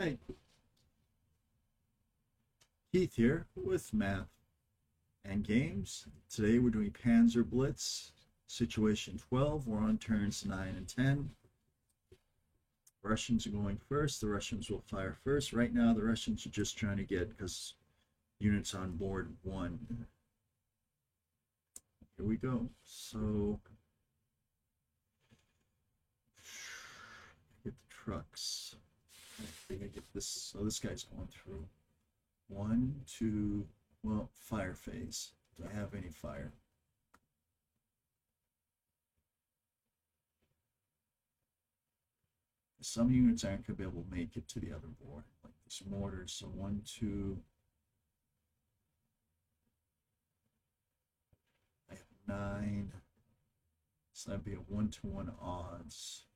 Hey, Keith here with Math and Games. Today we're doing Panzer Blitz, Situation 12. We're on turns 9 and 10. Russians are going first. The Russians will fire first. Right now, the Russians are just trying to get because units on board 1. Here we go. So, get the trucks. I think I get this. So, this guy's going through. 1, 2, well, fire phase. Do I have any fire? Some units aren't going to be able to make it to the other board, like these mortars. So 1, 2, I have 9. So that'd be a 1-to-1 odds.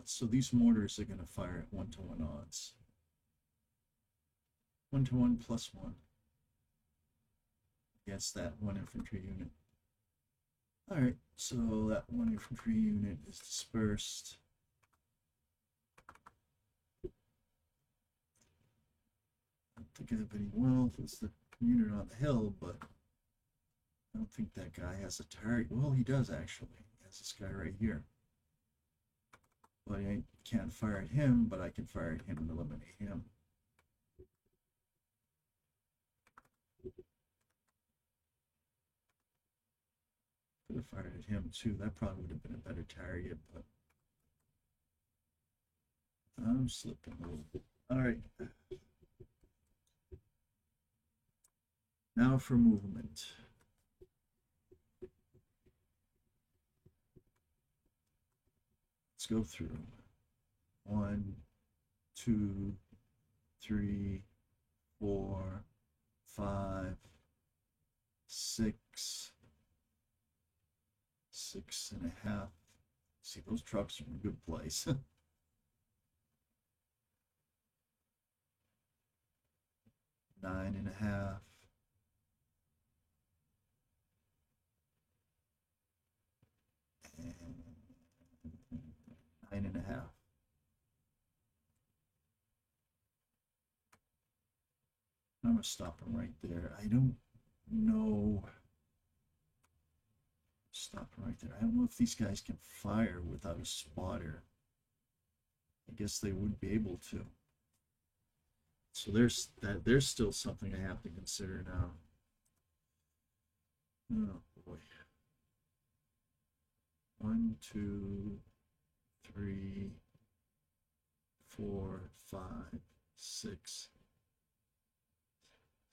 So these mortars are going to fire at 1-to-1 odds. 1-to-1 plus 1 against that 1 infantry unit. All right, so that 1 infantry unit is dispersed. I don't think I have any wealth. It's the unit on the hill, but I don't think that guy has a target. Well, he does actually. He has this guy right here. But I can't fire at him, but I can fire at him and eliminate him. Could have fired at him too. That probably would have been a better target, but I'm slipping a little bit. All right. Now for movement. Let's go through. 1, 2, 3, 4, 5, 6, 6.5. See, those trucks are in a good place. 9.5. And 9.5. I'm gonna stop him right there. I don't know. Stop him right there. I don't know if these guys can fire without a spotter. I guess they would be able to. So there's still something I have to consider now. Oh boy. 1, 2, 3, 4, 5, 6,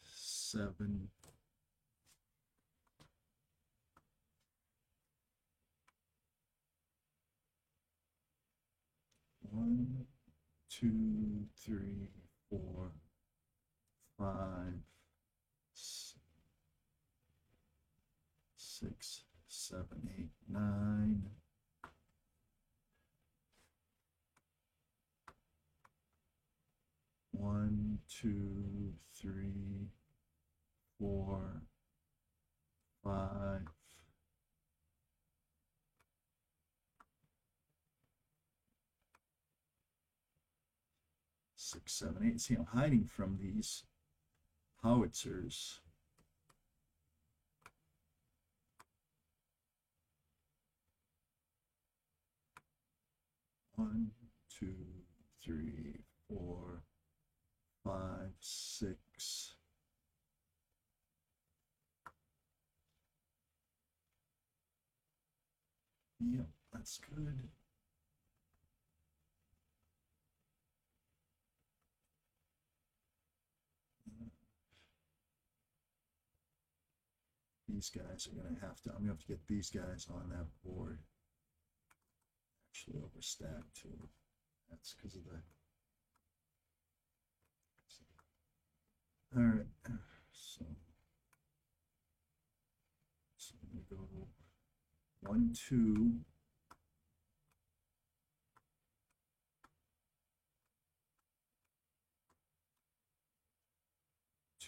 7. One, 2, 3, 4, 5, 6, 7, 8, 9. One, 2, 3, 4, 5. 6, 7, 8. See, I'm hiding from these howitzers. One, 2, 3, 4, 5, 6. Yep, that's good. These guys are going to have to, I'm going to have to get these guys on that board. Actually overstacked too. That's because of the, all right, so we go 1, 2.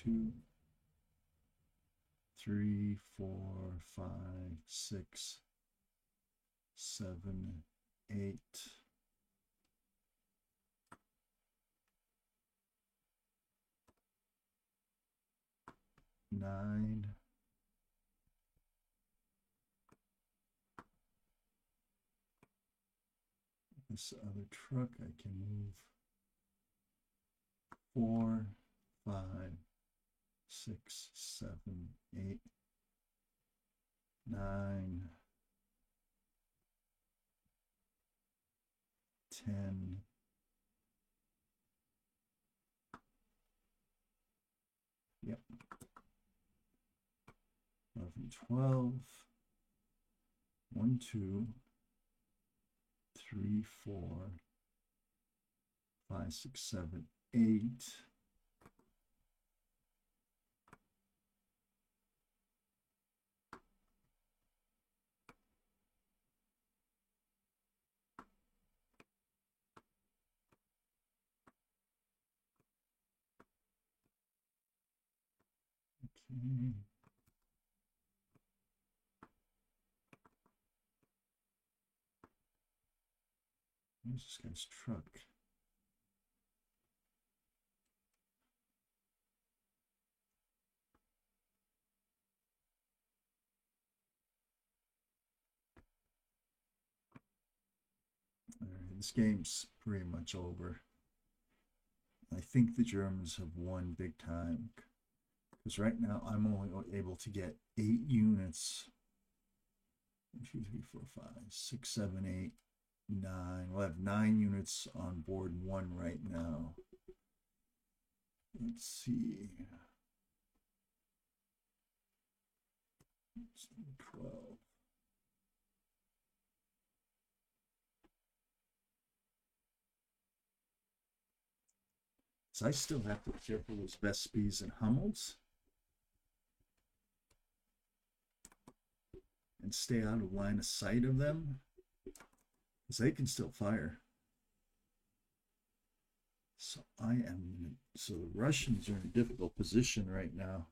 2, 3, 4, 5, 6, 7, 8. Nine. This other truck I can move 4, 5, 6, 7, 8, 9, 10. Yep. 11, 12. 1, 2, 3, 4, 5, 6, 7, 8. Okay. Where's this guy's truck? All right, this game's pretty much over. I think the Germans have won big time. Because right now I'm only able to get 8 units. 1, 2, 3, 4, 5, 6, 7, 8, 9. We'll have 9 units on board 1 right now. Let's see. 12. So I still have to be careful with Vespes and Hummels. And stay out of line of sight of them. Because they can still fire. So so the Russians are in a difficult position right now.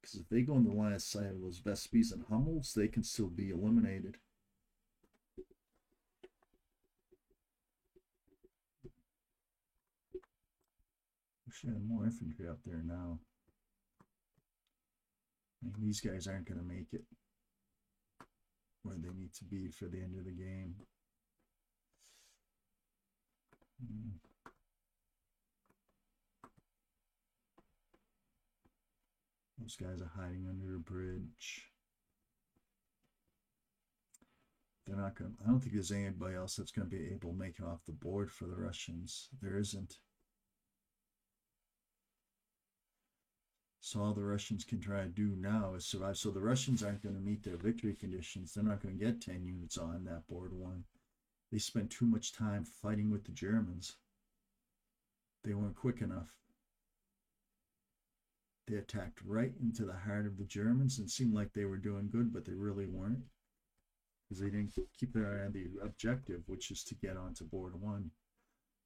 Because if they go in the line of sight of those Vespes and Hummels, they can still be eliminated. Wish I had more infantry up there now. I mean, these guys aren't going to make it where they need to be for the end of the game. Those guys are hiding under a bridge. They're not going to, I don't think there's anybody else that's going to be able to make it off the board for the Russians. There isn't. So all the Russians can try to do now is survive. So the Russians aren't going to meet their victory conditions. They're not going to get 10 units on that board 1. They spent too much time fighting with the Germans. They weren't quick enough. They attacked right into the heart of the Germans and seemed like they were doing good, but they really weren't. Because they didn't keep their eye on the objective, which is to get onto board 1.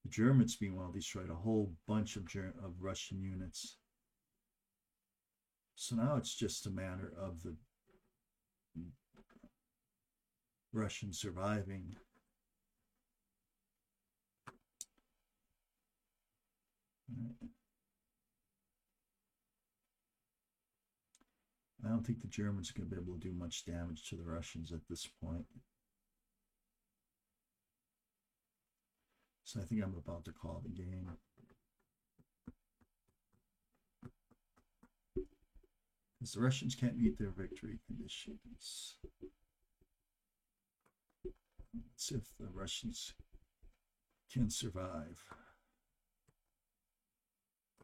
The Germans, meanwhile, destroyed a whole bunch of Russian units. So now it's just a matter of the Russians surviving. Right. I don't think the Germans are going to be able to do much damage to the Russians at this point. So I think I'm about to call the game. Because the Russians can't meet their victory conditions. Let's see if the Russians can survive.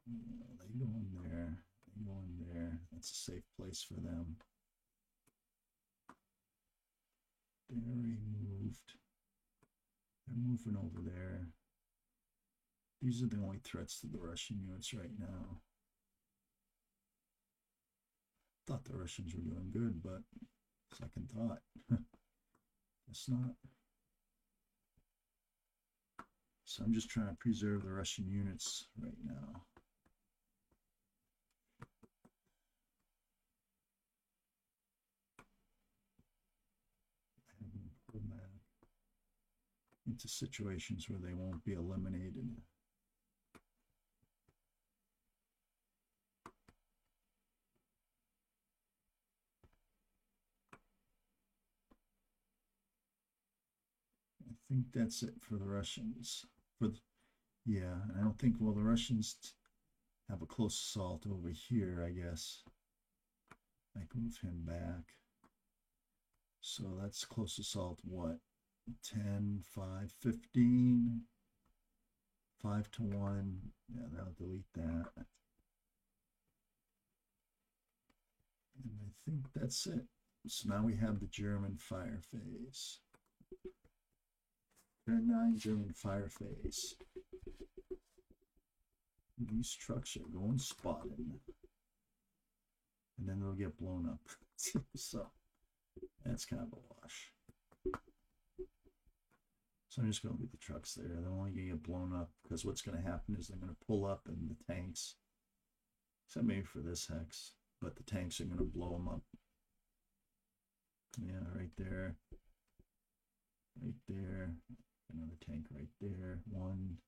They go in there. They go in there. That's a safe place for them. They're removed. They're moving over there. These are the only threats to the Russian units right now. Thought the Russians were doing good, but second thought. Guess not. So I'm just trying to preserve the Russian units right now. them into situations where they won't be eliminated. I think that's it for the Russians. Yeah, I don't think, well, the Russians have a close assault over here, I guess. I can move him back. So that's close assault, what? 10, 5, 15, 5 to 1. Yeah, that'll delete that. And I think that's it. So now we have the German fire phase. Turn 9, German fire phase. These trucks are going spotting. And then they'll get blown up. So that's kind of a wash. So I'm just going to leave the trucks there. They're only going to get blown up because what's going to happen is they're going to pull up in the tanks. Except maybe for this hex. But the tanks are going to blow them up. Yeah, right there. Right there. Another tank right there. 1,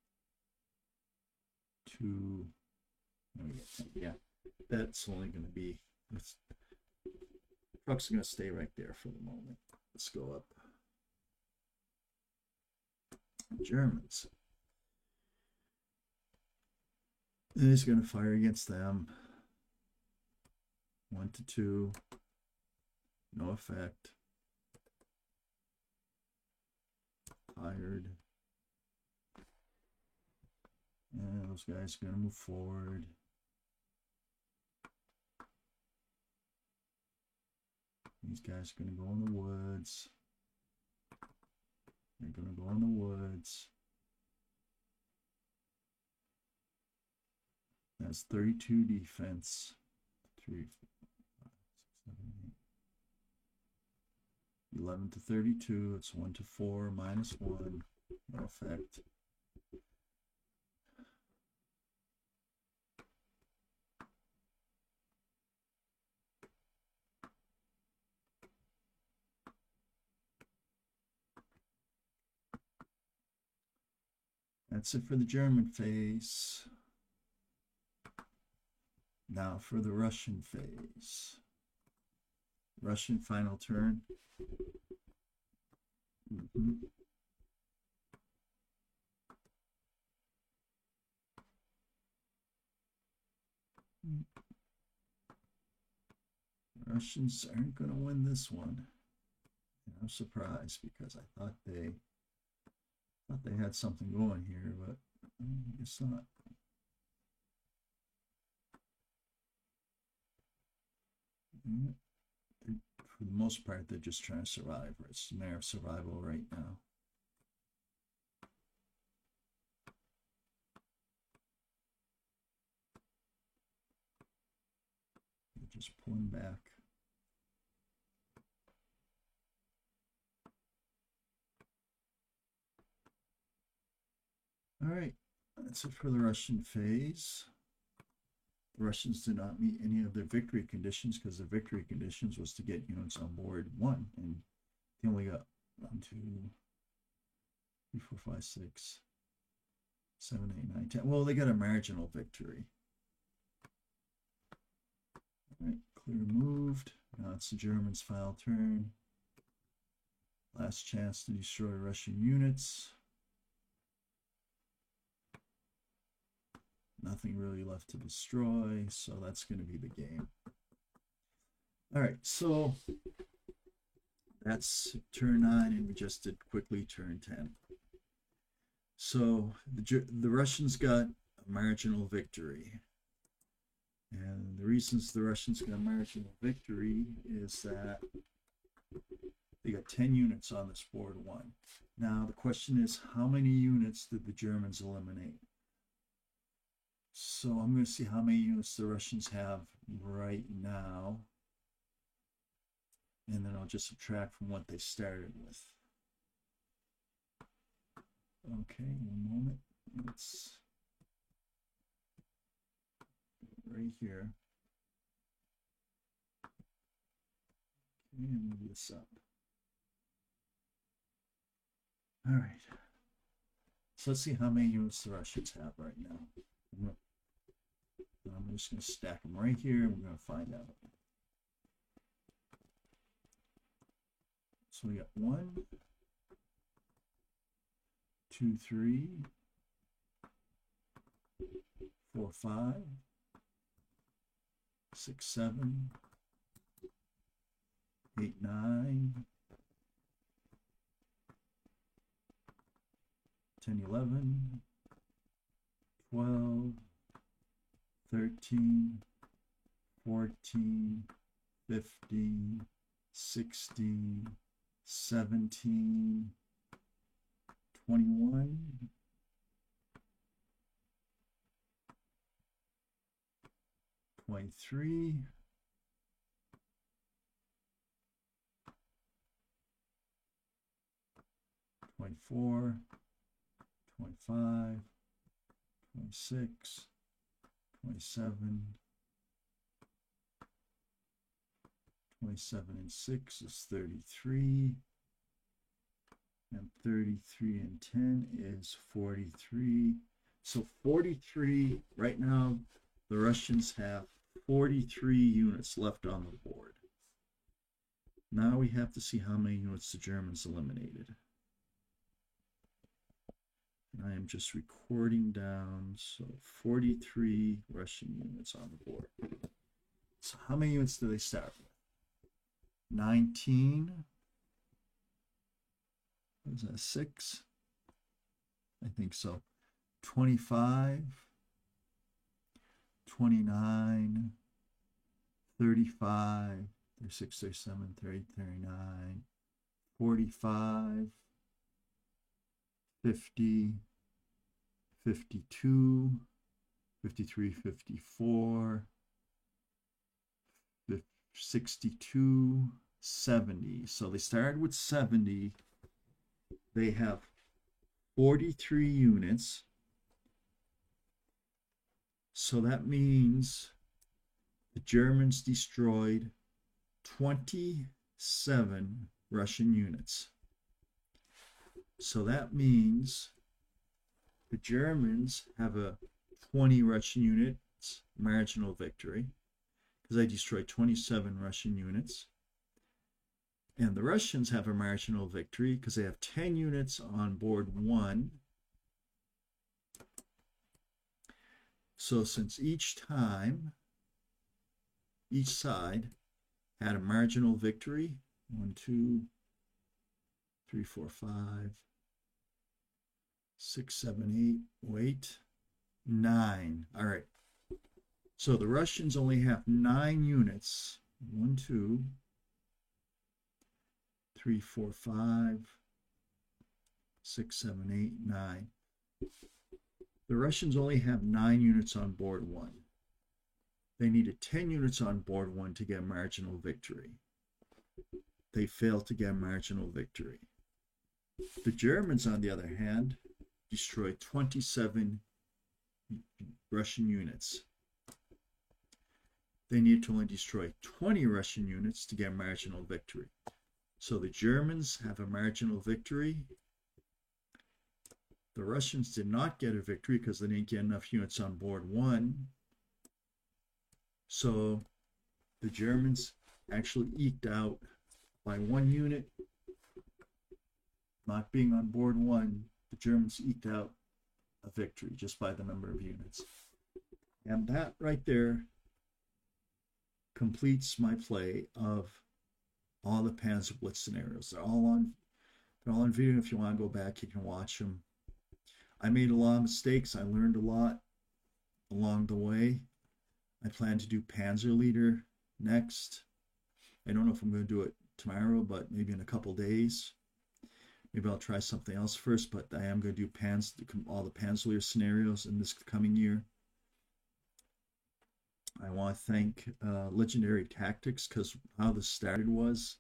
2. Yeah, that's only going to be. Trucks are going to stay right there for the moment. Let's go up. Germans. And he's going to fire against them. 1 to 2. No effect. Fired. And those guys are going to move forward. These guys are going to go in the woods. They're going to go in the woods. That's 32 defense. 3, 4, 5, 6, 7, 8. 11 to 32. It's 1 to 4 minus 1. No effect. That's it for the German phase. Now for the Russian phase. Russian final turn. Russians aren't going to win this one. And I'm surprised because I thought they had something going here, but it's not. For the most part, they're just trying to survive. It's a matter of survival right now. They're just pulling back. All right, that's it for the Russian phase. The Russians did not meet any of their victory conditions because the victory conditions was to get units on board 1, and they only got 1, 2, 3, 4, 5, 6, 7, 8, 9, 10. Well, they got a marginal victory. All right, clear moved. Now it's the Germans' final turn. Last chance to destroy Russian units. Nothing really left to destroy, so that's going to be the game. All right, so that's turn 9, and we just did quickly turn 10. So the Russians got a marginal victory. And the reasons the Russians got a marginal victory is that they got 10 units on this board 1. Now, the question is, how many units did the Germans eliminate? So I'm going to see how many units the Russians have right now. And then I'll just subtract from what they started with. Okay, 1 moment. It's right here. Okay, and move this up. All right. So let's see how many units the Russians have right now. I'm just going to stack them right here, and we're going to find out. So we got 1, 2, 3, 4, 5, 6, 7, 8, 9, 10, 11, 12, 13, 14, 15, 16, 17, 21, 23, 24, 25, 26, 27, 27 and 6 is 33, and 33 and 10 is 43. So 43, right now, the Russians have 43 units left on the board. Now we have to see how many units the Germans eliminated. And I am just recording down, so 43 Russian units on the board. So how many units do they start with? 19. Was that 6? I think so. 25, 29, 35, 36, 37, 38, 39, 45, 50, 52, 53, 54, 62, 70. So they started with 70. They have 43 units. So that means the Germans destroyed 27 Russian units. So that means the Germans have a 20 Russian units marginal victory, because I destroyed 27 Russian units. And the Russians have a marginal victory because they have 10 units on board 1. So since each side had a marginal victory, 1, 2, 3, 4, 5, 6, 7, 8, wait, 9. All right. So the Russians only have 9 units. 1, 2, 3, 4, 5, 6, 7, 8, 9. The Russians only have 9 units on board 1. They needed 10 units on board 1 to get marginal victory. They failed to get marginal victory. The Germans, on the other hand, destroyed 27 Russian units. They needed to only destroy 20 Russian units to get marginal victory. So the Germans have a marginal victory. The Russians did not get a victory because they didn't get enough units on board 1. So the Germans actually eked out by 1 unit. Not being on board 1, the Germans eked out a victory just by the number of units. And that right there completes my play of all the Panzerblitz scenarios. They're all on video. If you want to go back, you can watch them. I made a lot of mistakes. I learned a lot along the way. I plan to do Panzerleader next. I don't know if I'm going to do it tomorrow, but maybe in a couple days. Maybe I'll try something else first, but I am going to do all the Panzerleader scenarios in this coming year. I want to thank Legendary Tactics, because how this started was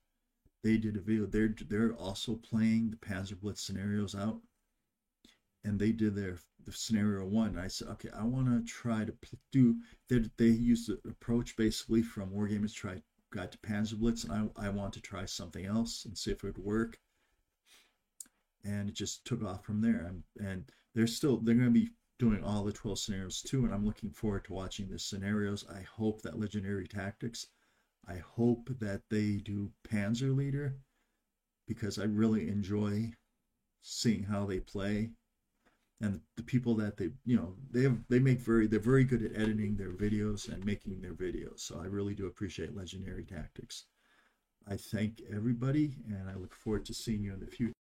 they did a video. They're also playing the Panzerblitz scenarios out, and they did the scenario 1. I said, okay, I want to try to do. They used the approach basically from Wargamers Guide to Panzerblitz, and I want to try something else and see if it would work. and it just took off from there. And they're going to be doing all the 12 scenarios too, and I'm looking forward to watching the scenarios. I hope that Legendary Tactics, I hope that they do Panzer Leader, because I really enjoy seeing how they play, and the people that they're very good at editing their videos and making their videos. So I really do appreciate Legendary Tactics. I thank everybody, and I look forward to seeing you in the future.